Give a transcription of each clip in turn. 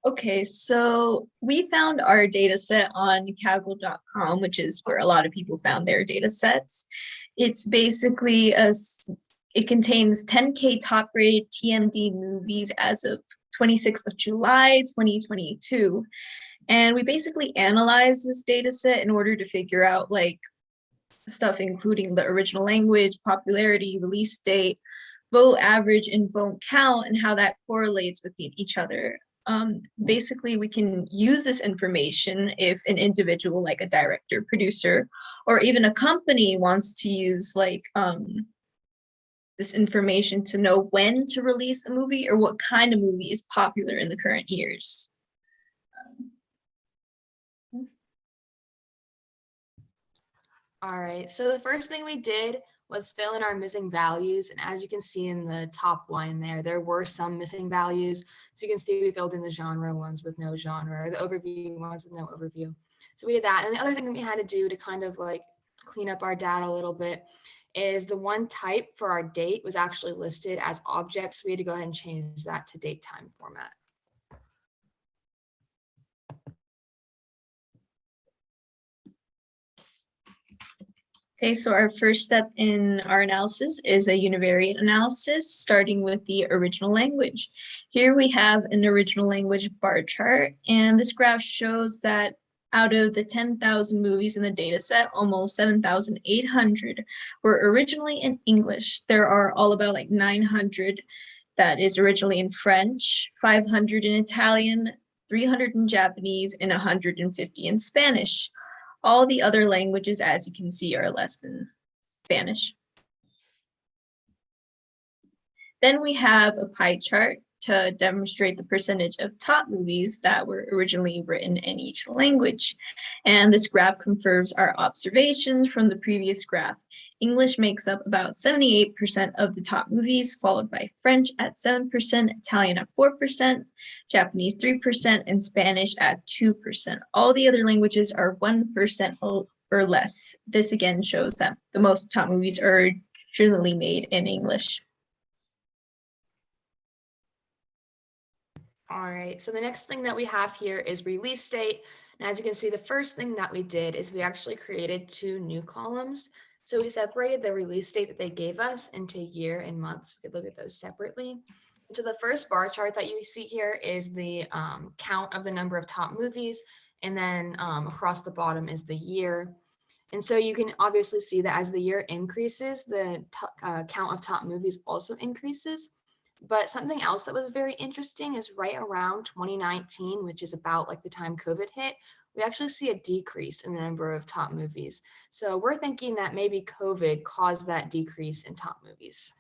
Okay, so we found our data set on Kaggle.com, which is where a lot of people found their data sets. It's basically it contains 10K top-rated TMD movies as of 26th of July, 2022. And we basically analyzed this data set in order to figure out like stuff including the original language, popularity, release date, vote average, and vote count, and how that correlates with each other. Basically, we can use this information if an individual, like a director, producer, or even a company wants to use like this information to know when to release a movie or what kind of movie is popular in the current years. All right, so the first thing we did was fill in our missing values. And as you can see in the top line there were some missing values. So you can see we filled in the genre ones with no genre, or the overview ones with no overview. So we did that. And the other thing that we had to do to kind of like clean up our data a little bit is the one type for our date was actually listed as objects. So we had to go ahead and change that to date time format. Okay, so our first step in our analysis is a univariate analysis, starting with the original language. Here we have an original language bar chart, and this graph shows that out of the 10,000 movies in the data set, almost 7,800 were originally in English. There are all about like 900 that is originally in French, 500 in Italian, 300 in Japanese, and 150 in Spanish. All the other languages, as you can see, are less than Spanish. Then we have a pie chart to demonstrate the percentage of top movies that were originally written in each language. And this graph confirms our observations from the previous graph. English makes up about 78% of the top movies, followed by French at 7%, Italian at 4%, Japanese 3%, and Spanish at 2%. All the other languages are 1% or less. This again shows that the most top movies are originally made in English. All right, so the next thing that we have here is release date. And as you can see, the first thing that we did is we actually created two new columns. So we separated the release date that they gave us into year and months. We could look at those separately. So the first bar chart that you see here is the count of the number of top movies. And then across the bottom is the year. And so you can obviously see that as the year increases, the count of top movies also increases. But something else that was very interesting is right around 2019, which is about like the time COVID hit, we actually see a decrease in the number of top movies. So we're thinking that maybe COVID caused that decrease in top movies.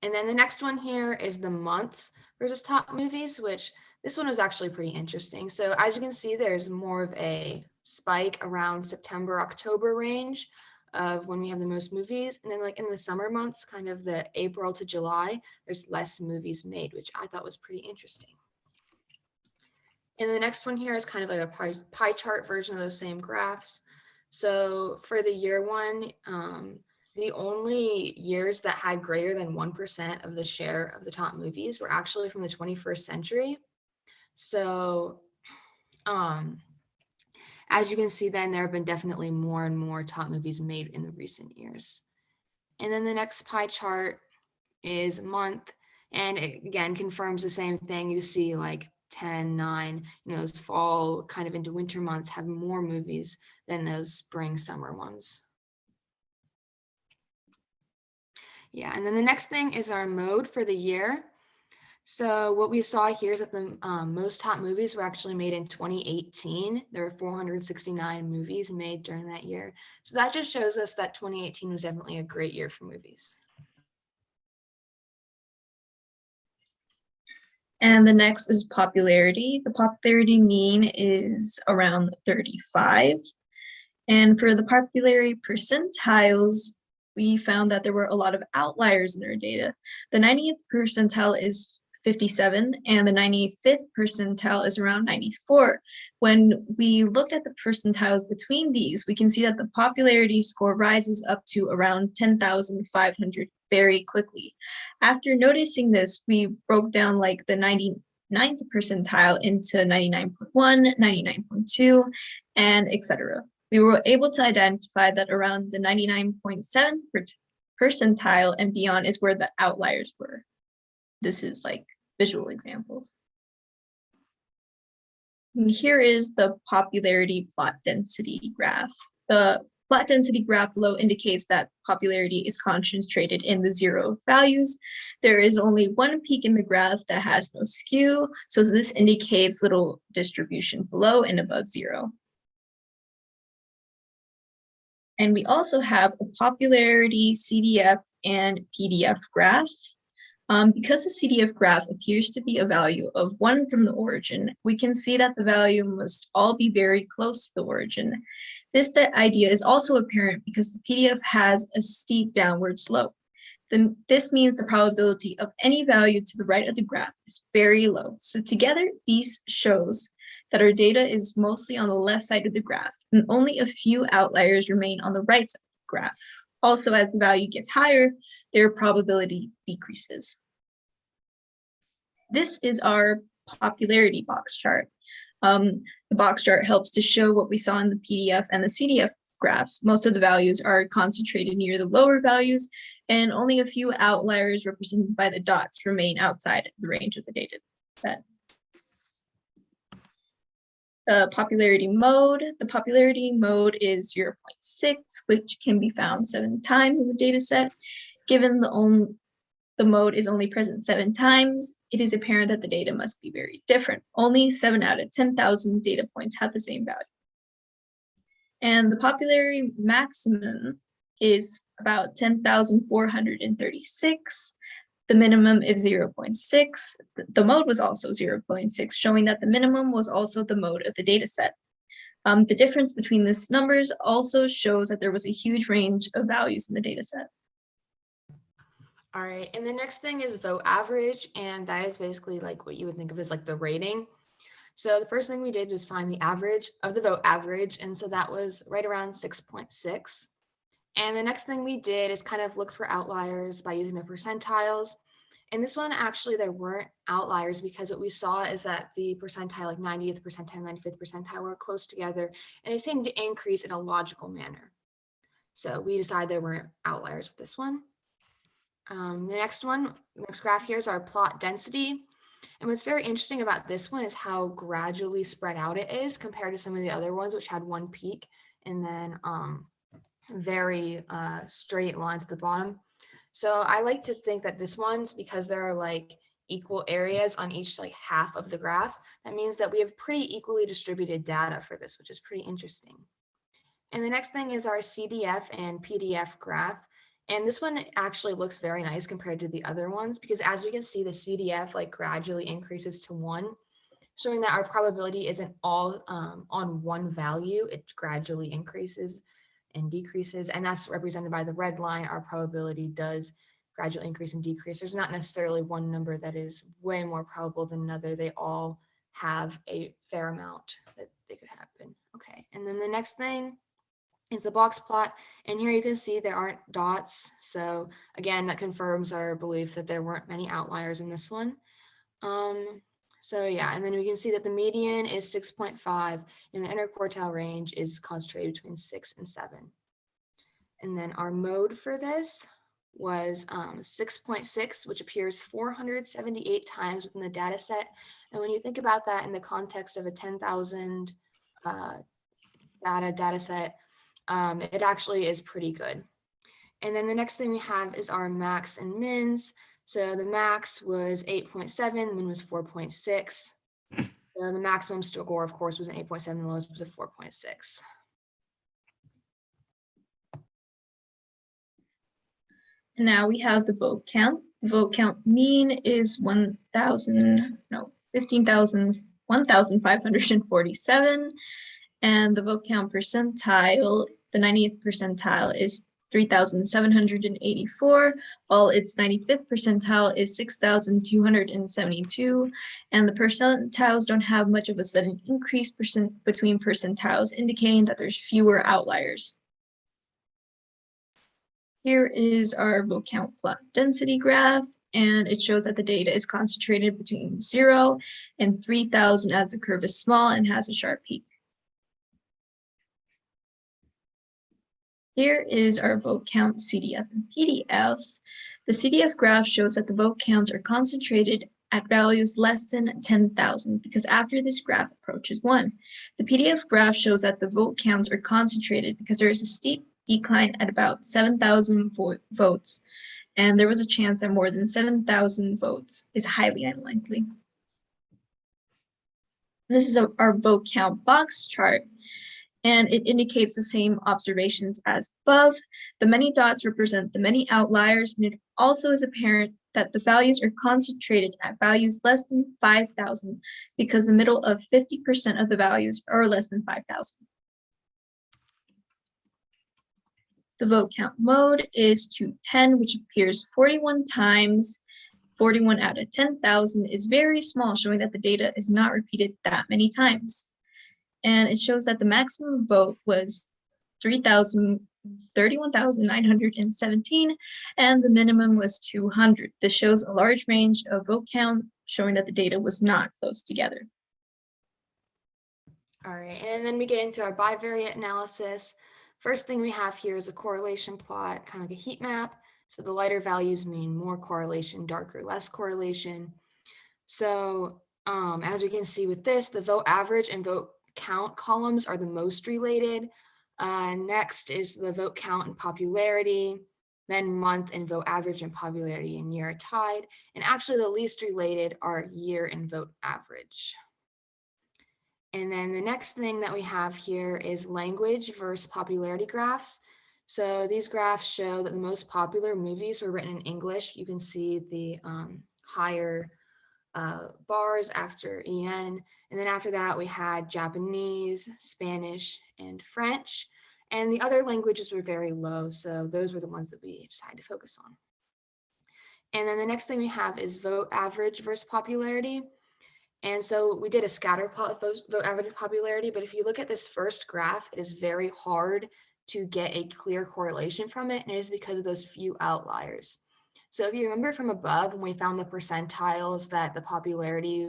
And then the next one here is the months versus top movies, which this one was actually pretty interesting. So as you can see, there's more of a spike around September, October range of when we have the most movies. And then like in the summer months, kind of the April to July, there's less movies made, which I thought was pretty interesting. And the next one here is kind of like a pie chart version of those same graphs. So for the year one, the only years that had greater than 1% of the share of the top movies were actually from the 21st century. So as you can see, then there have been definitely more and more top movies made in the recent years. And then the next pie chart is month, and it again confirms the same thing. You see like 10, 9, those fall kind of into winter months have more movies than those spring, summer ones. Yeah, and then the next thing is our mode for the year. So what we saw here is that the most top movies were actually made in 2018. There were 469 movies made during that year. So that just shows us that 2018 was definitely a great year for movies. And the next is popularity. The popularity mean is around 35. And for the popularity percentiles, we found that there were a lot of outliers in our data. The 90th percentile is 57, and the 95th percentile is around 94. When we looked at the percentiles between these, we can see that the popularity score rises up to around 10,500 very quickly. After noticing this, we broke down like the 99th percentile into 99.1, 99.2, and etc. We were able to identify that around the 99.7 percentile and beyond is where the outliers were. This is like visual examples. And here is the popularity plot density graph. The plot density graph below indicates that popularity is concentrated in the 0 values. There is only one peak in the graph that has no skew, so this indicates little distribution below and above 0. And we also have a popularity CDF and PDF graph. Because the CDF graph appears to be a value of 1 from the origin, we can see that the value must all be very close to the origin. This idea is also apparent because the PDF has a steep downward slope. This means the probability of any value to the right of the graph is very low. So together, these shows that our data is mostly on the left side of the graph, and only a few outliers remain on the right side of the graph. Also, as the value gets higher, their probability decreases. This is our popularity box chart. The box chart helps to show what we saw in the PDF and the CDF graphs. Most of the values are concentrated near the lower values, and only a few outliers represented by the dots remain outside the range of the data set. The popularity mode is 0.6, which can be found 7 times in the data set. Given the mode is only present 7 times, it is apparent that the data must be very different. Only 7 out of 10,000 data points have the same value. And the popularity maximum is about 10,436. The minimum is 0.6. The mode was also 0.6, showing that the minimum was also the mode of the data set. The difference between these numbers also shows that there was a huge range of values in the data set. All right, and the next thing is vote average, and that is basically like what you would think of as like the rating. So the first thing we did was find the average of the vote average, and so that was right around 6.6. And the next thing we did is kind of look for outliers by using the percentiles. And this one, actually, there weren't outliers because what we saw is that the percentile, like 90th percentile, 95th percentile, were close together, and they seemed to increase in a logical manner. So we decided there weren't outliers with this one. The next graph here is our plot density. And what's very interesting about this one is how gradually spread out it is compared to some of the other ones, which had one peak and then very straight lines at the bottom. So I like to think that this one's, because there are like equal areas on each like half of the graph, that means that we have pretty equally distributed data for this, which is pretty interesting. And the next thing is our CDF and PDF graph. And this one actually looks very nice compared to the other ones, because as we can see, the CDF like gradually increases to 1, showing that our probability isn't all on one value. It gradually increases and decreases, and that's represented by the red line. Our probability does gradually increase and decrease. There's not necessarily one number that is way more probable than another. They all have a fair amount that they could happen. Okay, and then the next thing is the box plot, and here you can see there aren't dots. So again, that confirms our belief that there weren't many outliers in this one. So yeah, and then we can see that the median is 6.5 and the interquartile range is concentrated between 6 and 7. And then our mode for this was 6.6, which appears 478 times within the data set. And when you think about that in the context of a 10,000 data set, it actually is pretty good. And then the next thing we have is our max and mins. So the max was 8.7, the min was 4.6. So the maximum score, of course, was an 8.7, the lowest was a 4.6. And now we have the vote count. The vote count mean is 1,547. And the vote count percentile, the 90th percentile is 3,784, while its 95th percentile is 6,272, and the percentiles don't have much of a sudden increase between percentiles, indicating that there's fewer outliers. Here is our vote count plot density graph. and it shows that the data is concentrated between 0 and 3,000 as the curve is small and has a sharp peak. Here is our vote count CDF and PDF. The CDF graph shows that the vote counts are concentrated at values less than 10,000 because after this graph approaches 1. The PDF graph shows that the vote counts are concentrated because there is a steep decline at about 7,000 votes, and there was a chance that more than 7,000 votes is highly unlikely. This is our vote count box chart, and it indicates the same observations as above. The many dots represent the many outliers, and it also is apparent that the values are concentrated at values less than 5,000 because the middle of 50% of the values are less than 5,000. The vote count mode is 210, which appears 41 times. 41 out of 10,000 is very small, showing that the data is not repeated that many times. And it shows that the maximum vote was 31,917, and the minimum was 200. This shows a large range of vote count, showing that the data was not close together. All right, and then we get into our bivariate analysis. First thing we have here is a correlation plot, kind of like a heat map. So the lighter values mean more correlation, darker, less correlation. So as we can see with this, the vote average and vote count columns are the most related. Next is the vote count and popularity, then month and vote average and popularity and year are tied. And actually the least related are year and vote average. And then the next thing that we have here is language versus popularity graphs. So these graphs show that the most popular movies were written in English. You can see the higher bars after EN. And then after that, we had Japanese, Spanish, and French. And the other languages were very low. So those were the ones that we decided to focus on. And then the next thing we have is vote average versus popularity. And so we did a scatter plot with vote average popularity, but if you look at this first graph, it is very hard to get a clear correlation from it, and it is because of those few outliers. So if you remember from above, when we found the percentiles that the popularity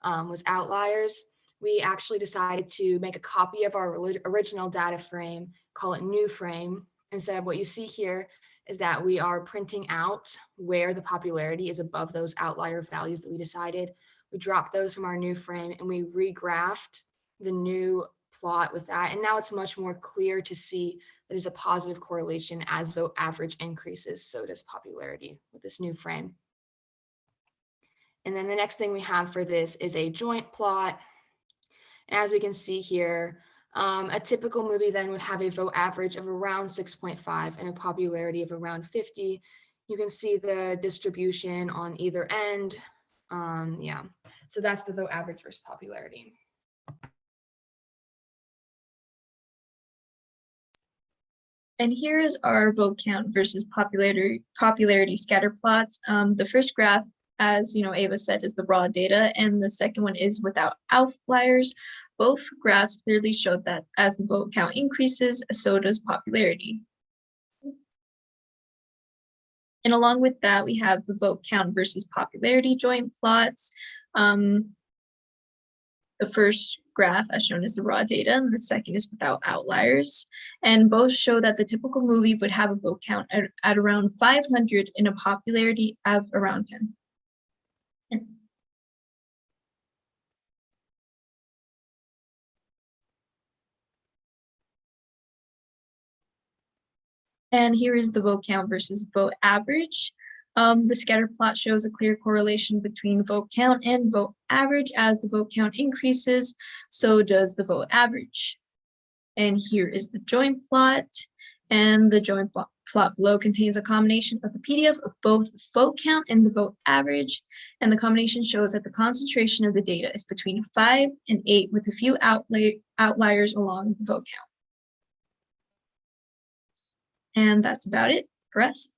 was outliers, we actually decided to make a copy of our original data frame, call it new frame. Instead, what you see here is that we are printing out where the popularity is above those outlier values that we decided. We dropped those from our new frame and we regraphed the new plot with that. And now it's much more clear to see that there's a positive correlation as vote average increases, so does popularity with this new frame. And then the next thing we have for this is a joint plot. And as we can see here, a typical movie then would have a vote average of around 6.5 and a popularity of around 50. You can see the distribution on either end. Yeah, so that's the vote average versus popularity. And here is our vote count versus popularity scatter plots. The first graph, as Ava said, is the raw data, and the second one is without outliers. Both graphs clearly showed that as the vote count increases, so does popularity. And along with that, we have the vote count versus popularity joint plots. The first graph, as shown, is the raw data, and the second is without outliers. And both show that the typical movie would have a vote count at around 500 and a popularity of around 10. And here is the vote count versus vote average. The scatter plot shows a clear correlation between vote count and vote average. As the vote count increases, so does the vote average. And here is the joint plot. And the joint plot below contains a combination of the PDF of both vote count and the vote average. And the combination shows that the concentration of the data is between 5 and 8 with a few outliers along the vote count. And that's about it for us.